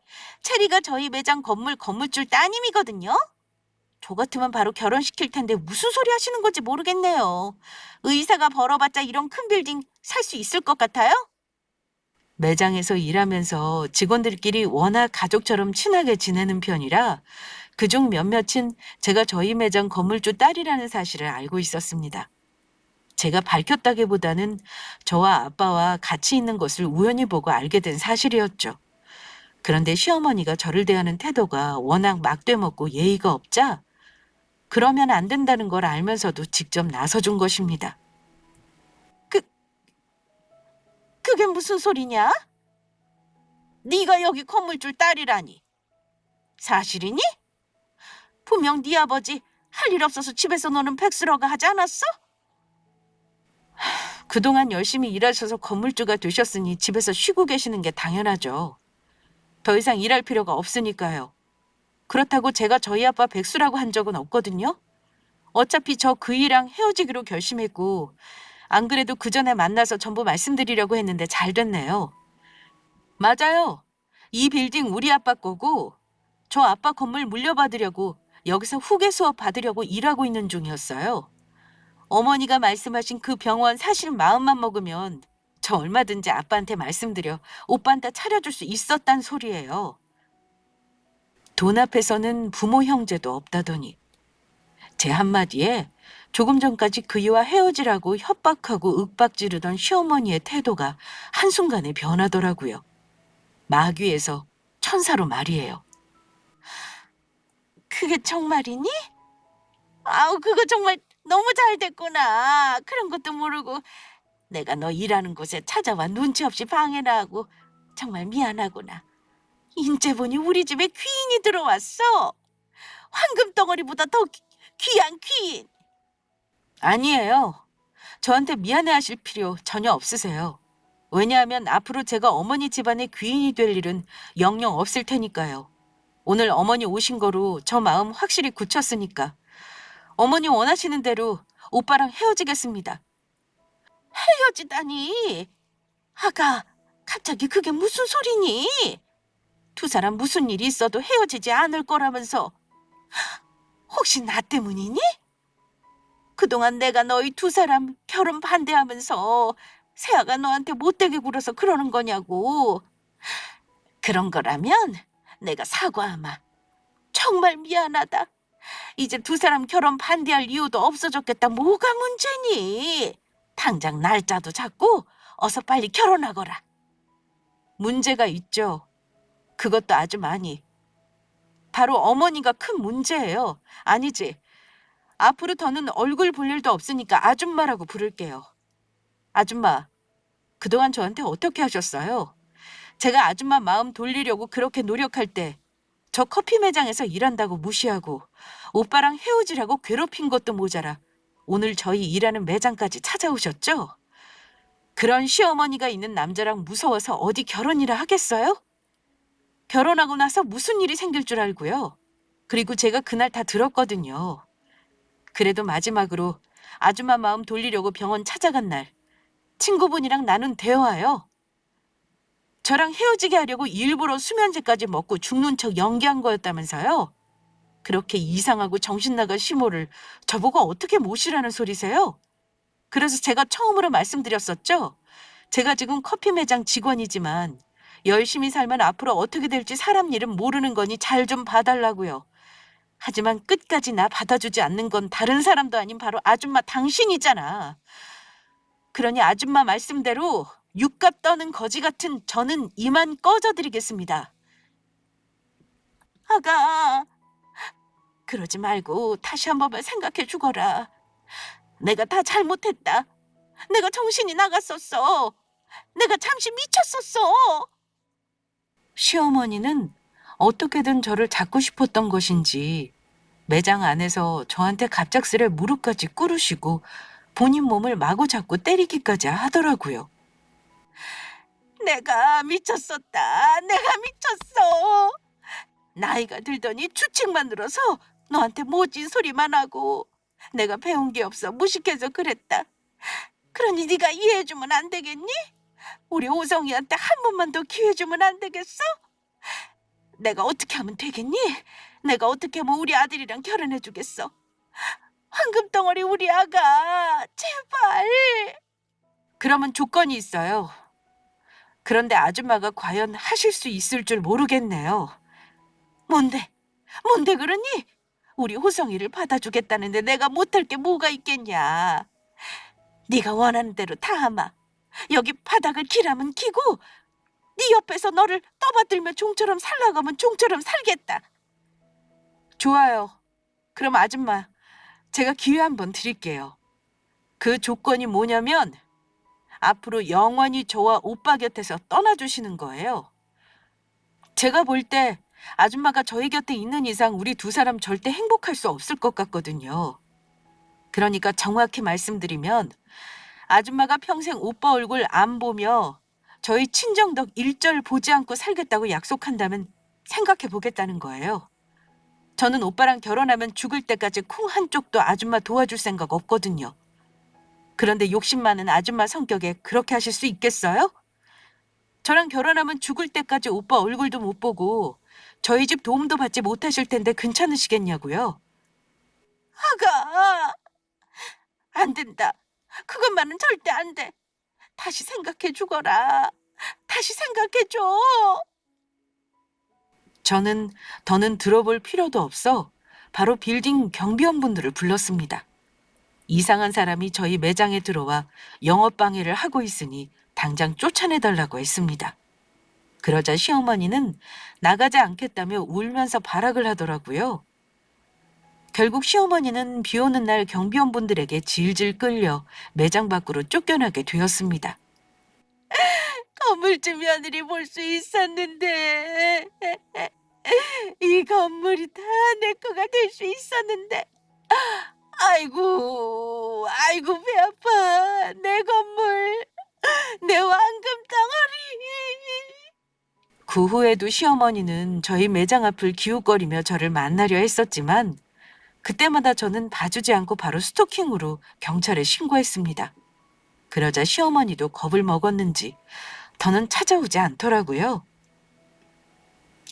체리가 저희 매장 건물줄 따님이거든요. 저 같으면 바로 결혼시킬 텐데 무슨 소리 하시는 건지 모르겠네요. 의사가 벌어봤자 이런 큰 빌딩 살 수 있을 것 같아요? 매장에서 일하면서 직원들끼리 워낙 가족처럼 친하게 지내는 편이라 그중 몇몇은 제가 저희 매장 건물주 딸이라는 사실을 알고 있었습니다. 제가 밝혔다기보다는 저와 아빠와 같이 있는 것을 우연히 보고 알게 된 사실이었죠. 그런데 시어머니가 저를 대하는 태도가 워낙 막되먹고 예의가 없자 그러면 안 된다는 걸 알면서도 직접 나서준 것입니다. 그게 무슨 소리냐? 네가 여기 건물줄 딸이라니. 사실이니? 분명 네 아버지 할 일 없어서 집에서 노는 백수라고 하지 않았어? 그동안 열심히 일하셔서 건물주가 되셨으니 집에서 쉬고 계시는 게 당연하죠. 더 이상 일할 필요가 없으니까요. 그렇다고 제가 저희 아빠 백수라고 한 적은 없거든요. 어차피 저 그이랑 헤어지기로 결심했고 안 그래도 그 전에 만나서 전부 말씀드리려고 했는데 잘 됐네요. 맞아요. 이 빌딩 우리 아빠 거고 저 아빠 건물 물려받으려고 여기서 후계 수업 받으려고 일하고 있는 중이었어요. 어머니가 말씀하신 그 병원 사실 마음만 먹으면 저 얼마든지 아빠한테 말씀드려 오빠한테 차려줄 수 있었단 소리예요. 돈 앞에서는 부모 형제도 없다더니 제 한마디에 조금 전까지 그이와 헤어지라고 협박하고 윽박지르던 시어머니의 태도가 한순간에 변하더라고요. 마귀에서 천사로 말이에요. 그게 정말이니? 아우, 그거 정말 너무 잘 됐구나. 그런 것도 모르고 내가 너 일하는 곳에 찾아와 눈치 없이 방해나 하고 정말 미안하구나. 인제 보니 우리 집에 귀인이 들어왔어. 황금 덩어리보다 더 귀한 귀인. 아니에요. 저한테 미안해하실 필요 전혀 없으세요. 왜냐하면 앞으로 제가 어머니 집안의 귀인이 될 일은 영영 없을 테니까요. 오늘 어머니 오신 거로 저 마음 확실히 굳혔으니까 어머니 원하시는 대로 오빠랑 헤어지겠습니다. 헤어지다니? 아가, 갑자기 그게 무슨 소리니? 두 사람 무슨 일이 있어도 헤어지지 않을 거라면서. 혹시 나 때문이니? 그동안 내가 너희 두 사람 결혼 반대하면서 세아가 너한테 못되게 굴어서 그러는 거냐고. 그런 거라면 내가 사과하마. 정말 미안하다. 이제 두 사람 결혼 반대할 이유도 없어졌겠다. 뭐가 문제니? 당장 날짜도 잡고 어서 빨리 결혼하거라. 문제가 있죠. 그것도 아주 많이. 바로 어머니가 큰 문제예요. 아니지. 앞으로 더는 얼굴 볼 일도 없으니까 아줌마라고 부를게요. 아줌마, 그동안 저한테 어떻게 하셨어요? 제가 아줌마 마음 돌리려고 그렇게 노력할 때 저 커피 매장에서 일한다고 무시하고 오빠랑 헤어지라고 괴롭힌 것도 모자라 오늘 저희 일하는 매장까지 찾아오셨죠? 그런 시어머니가 있는 남자랑 무서워서 어디 결혼이라 하겠어요? 결혼하고 나서 무슨 일이 생길 줄 알고요. 그리고 제가 그날 다 들었거든요. 그래도 마지막으로 아줌마 마음 돌리려고 병원 찾아간 날 친구분이랑 나눈 대화요. 저랑 헤어지게 하려고 일부러 수면제까지 먹고 죽는 척 연기한 거였다면서요. 그렇게 이상하고 정신 나간 시모를 저보고 어떻게 모시라는 소리세요? 그래서 제가 처음으로 말씀드렸었죠. 제가 지금 커피 매장 직원이지만 열심히 살면 앞으로 어떻게 될지 사람 일은 모르는 거니 잘 좀 봐달라고요. 하지만 끝까지 나 받아주지 않는 건 다른 사람도 아닌 바로 아줌마 당신이잖아. 그러니 아줌마 말씀대로 육갑 떠는 거지 같은 저는 이만 꺼져드리겠습니다. 아가, 그러지 말고 다시 한 번만 생각해 주거라. 내가 다 잘못했다. 내가 정신이 나갔었어. 내가 잠시 미쳤었어. 시어머니는 어떻게든 저를 잡고 싶었던 것인지 매장 안에서 저한테 갑작스레 무릎까지 꿇으시고 본인 몸을 마구 잡고 때리기까지 하더라고요. 내가 미쳤었다. 내가 미쳤어. 나이가 들더니 주책만 들어서 너한테 모진 소리만 하고 내가 배운 게 없어 무식해서 그랬다. 그러니 네가 이해해주면 안 되겠니? 우리 오성이한테 한 번만 더 기회 주면 안 되겠어? 내가 어떻게 하면 되겠니? 내가 어떻게 하면 우리 아들이랑 결혼해주겠어? 황금덩어리 우리 아가, 제발. 그러면 조건이 있어요. 그런데 아줌마가 과연 하실 수 있을 줄 모르겠네요. 뭔데? 뭔데 그러니? 우리 호성이를 받아주겠다는데 내가 못할 게 뭐가 있겠냐. 네가 원하는 대로 다 하마. 여기 바닥을 기라면 기고 네 옆에서 너를 떠받들며 종처럼 살라고 하면 종처럼 살겠다. 좋아요. 그럼 아줌마, 제가 기회 한번 드릴게요. 그 조건이 뭐냐면 앞으로 영원히 저와 오빠 곁에서 떠나주시는 거예요. 제가 볼 때 아줌마가 저희 곁에 있는 이상 우리 두 사람 절대 행복할 수 없을 것 같거든요. 그러니까 정확히 말씀드리면 아줌마가 평생 오빠 얼굴 안 보며 저희 친정덕 일절 보지 않고 살겠다고 약속한다면 생각해 보겠다는 거예요. 저는 오빠랑 결혼하면 죽을 때까지 콩 한쪽도 아줌마 도와줄 생각 없거든요. 그런데 욕심 많은 아줌마 성격에 그렇게 하실 수 있겠어요? 저랑 결혼하면 죽을 때까지 오빠 얼굴도 못 보고 저희 집 도움도 받지 못하실 텐데 괜찮으시겠냐고요. 아가, 안 된다. 그것만은 절대 안 돼. 다시 생각해 주거라. 다시 생각해 줘. 저는 더는 들어볼 필요도 없어 바로 빌딩 경비원분들을 불렀습니다. 이상한 사람이 저희 매장에 들어와 영업방해를 하고 있으니 당장 쫓아내달라고 했습니다. 그러자 시어머니는 나가지 않겠다며 울면서 발악을 하더라고요. 결국 시어머니는 비 오는 날 경비원분들에게 질질 끌려 매장 밖으로 쫓겨나게 되었습니다. 건물주 며느리 볼 수 있었는데 이 건물이 다 내 거가 될 수 있었는데 아이고 아이고 배 아파 내 건물 내 황금 덩어리. 그 후에도 시어머니는 저희 매장 앞을 기웃거리며 저를 만나려 했었지만 그때마다 저는 봐주지 않고 바로 스토킹으로 경찰에 신고했습니다. 그러자 시어머니도 겁을 먹었는지 더는 찾아오지 않더라고요.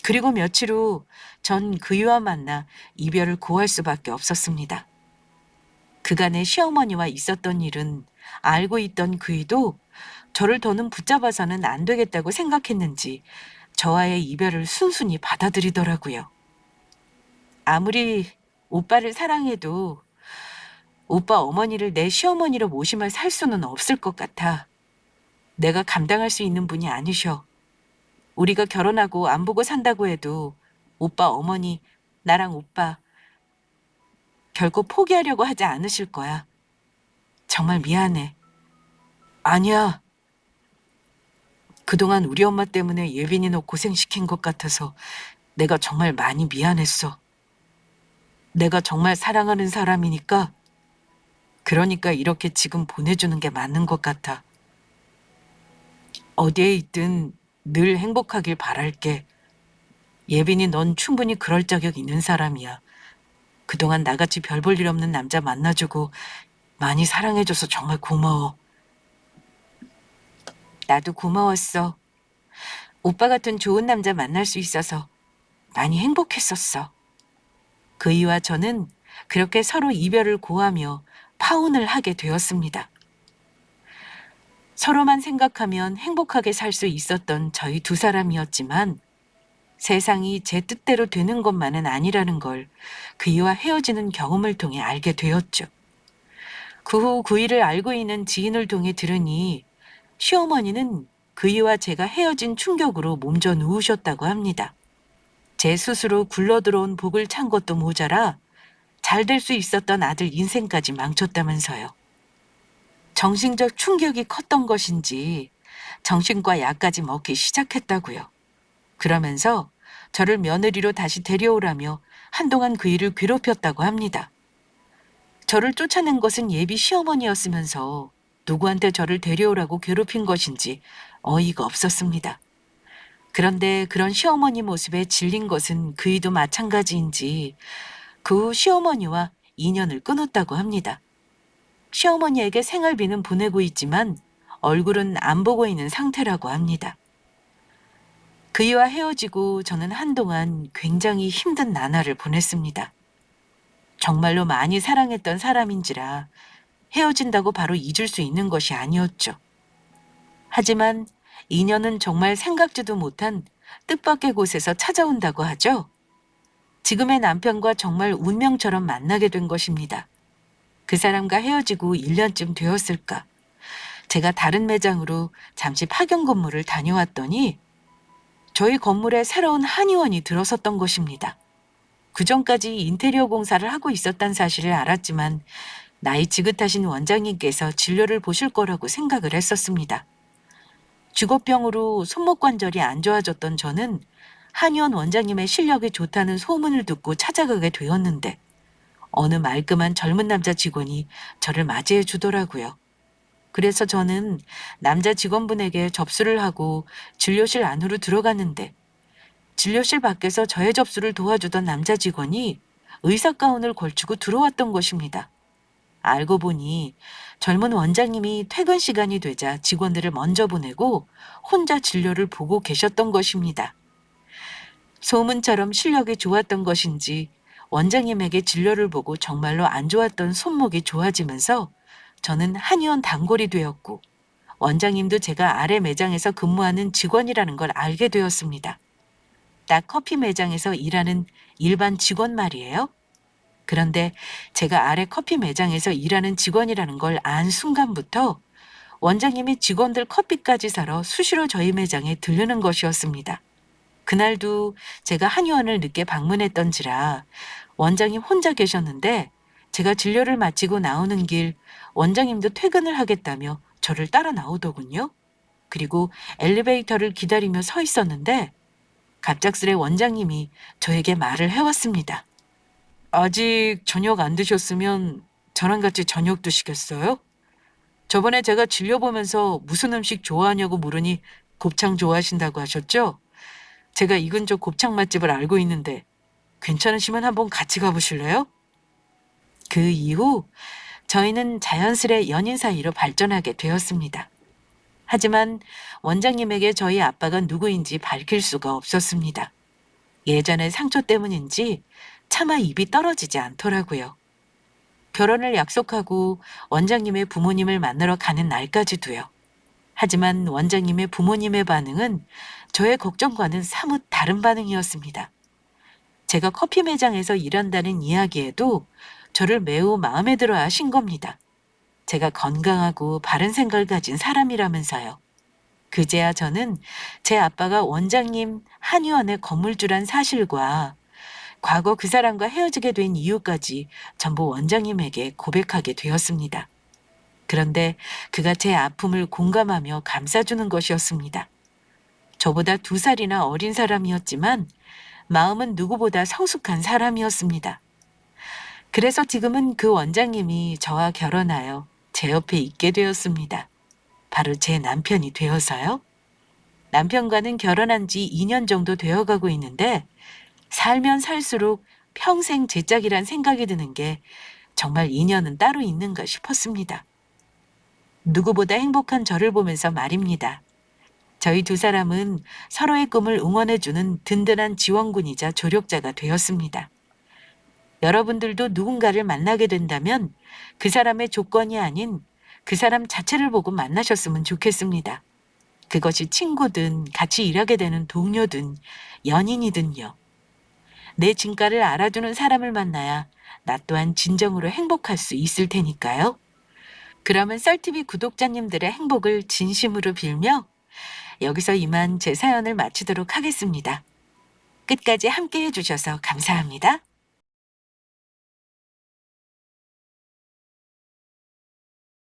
그리고 며칠 후 전 그이와 만나 이별을 고할 수밖에 없었습니다. 그간의 시어머니와 있었던 일은 알고 있던 그이도 저를 더는 붙잡아서는 안 되겠다고 생각했는지 저와의 이별을 순순히 받아들이더라고요. 아무리 오빠를 사랑해도 오빠 어머니를 내 시어머니로 모시며 살 수는 없을 것 같아. 내가 감당할 수 있는 분이 아니셔. 우리가 결혼하고 안 보고 산다고 해도 오빠 어머니, 나랑 오빠 결코 포기하려고 하지 않으실 거야. 정말 미안해. 아니야. 그동안 우리 엄마 때문에 예빈이 너 고생시킨 것 같아서 내가 정말 많이 미안했어. 내가 정말 사랑하는 사람이니까 그러니까 이렇게 지금 보내주는 게 맞는 것 같아. 어디에 있든 늘 행복하길 바랄게. 예빈이 넌 충분히 그럴 자격 있는 사람이야. 그동안 나같이 별 볼 일 없는 남자 만나주고 많이 사랑해줘서 정말 고마워. 나도 고마웠어. 오빠 같은 좋은 남자 만날 수 있어서 많이 행복했었어. 그이와 저는 그렇게 서로 이별을 고하며 파혼을 하게 되었습니다. 서로만 생각하면 행복하게 살 수 있었던 저희 두 사람이었지만 세상이 제 뜻대로 되는 것만은 아니라는 걸 그이와 헤어지는 경험을 통해 알게 되었죠. 그 후 그이를 알고 있는 지인을 통해 들으니 시어머니는 그이와 제가 헤어진 충격으로 몸져 누우셨다고 합니다. 제 스스로 굴러들어온 복을 찬 것도 모자라 잘 될 수 있었던 아들 인생까지 망쳤다면서요. 정신적 충격이 컸던 것인지 정신과 약까지 먹기 시작했다고요. 그러면서 저를 며느리로 다시 데려오라며 한동안 그 일을 괴롭혔다고 합니다. 저를 쫓아낸 것은 예비 시어머니였으면서 누구한테 저를 데려오라고 괴롭힌 것인지 어이가 없었습니다. 그런데 그런 시어머니 모습에 질린 것은 그이도 마찬가지인지 그 후 시어머니와 인연을 끊었다고 합니다. 시어머니에게 생활비는 보내고 있지만 얼굴은 안 보고 있는 상태라고 합니다. 그이와 헤어지고 저는 한동안 굉장히 힘든 나날을 보냈습니다. 정말로 많이 사랑했던 사람인지라 헤어진다고 바로 잊을 수 있는 것이 아니었죠. 하지만 인연은 정말 생각지도 못한 뜻밖의 곳에서 찾아온다고 하죠. 지금의 남편과 정말 운명처럼 만나게 된 것입니다. 그 사람과 헤어지고 1년쯤 되었을까. 제가 다른 매장으로 잠시 파견 근무를 다녀왔더니 저희 건물에 새로운 한의원이 들어섰던 것입니다. 그전까지 인테리어 공사를 하고 있었단 사실을 알았지만 나이 지긋하신 원장님께서 진료를 보실 거라고 생각을 했었습니다. 주거병으로 손목 관절이 안 좋아졌던 저는 한의원 원장님의 실력이 좋다는 소문을 듣고 찾아가게 되었는데 어느 말끔한 젊은 남자 직원이 저를 맞이해 주더라고요. 그래서 저는 남자 직원분에게 접수를 하고 진료실 안으로 들어갔는데 진료실 밖에서 저의 접수를 도와주던 남자 직원이 의사 가운을 걸치고 들어왔던 것입니다. 알고 보니 젊은 원장님이 퇴근 시간이 되자 직원들을 먼저 보내고 혼자 진료를 보고 계셨던 것입니다. 소문처럼 실력이 좋았던 것인지 원장님에게 진료를 보고 정말로 안 좋았던 손목이 좋아지면서 저는 한의원 단골이 되었고 원장님도 제가 아래 매장에서 근무하는 직원이라는 걸 알게 되었습니다. 딱 커피 매장에서 일하는 일반 직원 말이에요. 그런데 제가 아래 커피 매장에서 일하는 직원이라는 걸 안 순간부터 원장님이 직원들 커피까지 사러 수시로 저희 매장에 들르는 것이었습니다. 그날도 제가 한의원을 늦게 방문했던지라 원장님 혼자 계셨는데 제가 진료를 마치고 나오는 길 원장님도 퇴근을 하겠다며 저를 따라 나오더군요. 그리고 엘리베이터를 기다리며 서 있었는데 갑작스레 원장님이 저에게 말을 해왔습니다. 아직 저녁 안 드셨으면 저랑 같이 저녁 드시겠어요? 저번에 제가 진료 보면서 무슨 음식 좋아하냐고 물으니 곱창 좋아하신다고 하셨죠? 제가 이 근처 곱창 맛집을 알고 있는데 괜찮으시면 한번 같이 가보실래요? 그 이후 저희는 자연스레 연인 사이로 발전하게 되었습니다. 하지만 원장님에게 저희 아빠가 누구인지 밝힐 수가 없었습니다. 예전의 상처 때문인지 차마 입이 떨어지지 않더라고요. 결혼을 약속하고 원장님의 부모님을 만나러 가는 날까지도요. 하지만 원장님의 부모님의 반응은 저의 걱정과는 사뭇 다른 반응이었습니다. 제가 커피 매장에서 일한다는 이야기에도 저를 매우 마음에 들어 하신 겁니다. 제가 건강하고 바른 생각을 가진 사람이라면서요. 그제야 저는 제 아빠가 원장님 한의원의 건물주란 사실과 과거 그 사람과 헤어지게 된 이유까지 전부 원장님에게 고백하게 되었습니다. 그런데 그가 제 아픔을 공감하며 감싸주는 것이었습니다. 저보다 2살이나 어린 사람이었지만 마음은 누구보다 성숙한 사람이었습니다. 그래서 지금은 그 원장님이 저와 결혼하여 제 옆에 있게 되었습니다. 바로 제 남편이 되어서요. 남편과는 결혼한 지 2년 정도 되어가고 있는데 살면 살수록 평생 제 짝이란 생각이 드는 게 정말 인연은 따로 있는가 싶었습니다. 누구보다 행복한 저를 보면서 말입니다. 저희 2사람은 서로의 꿈을 응원해주는 든든한 지원군이자 조력자가 되었습니다. 여러분들도 누군가를 만나게 된다면 그 사람의 조건이 아닌 그 사람 자체를 보고 만나셨으면 좋겠습니다. 그것이 친구든 같이 일하게 되는 동료든 연인이든요. 내 진가를 알아주는 사람을 만나야 나 또한 진정으로 행복할 수 있을 테니까요. 그러면 썰TV 구독자님들의 행복을 진심으로 빌며 여기서 이만 제 사연을 마치도록 하겠습니다. 끝까지 함께 해주셔서 감사합니다.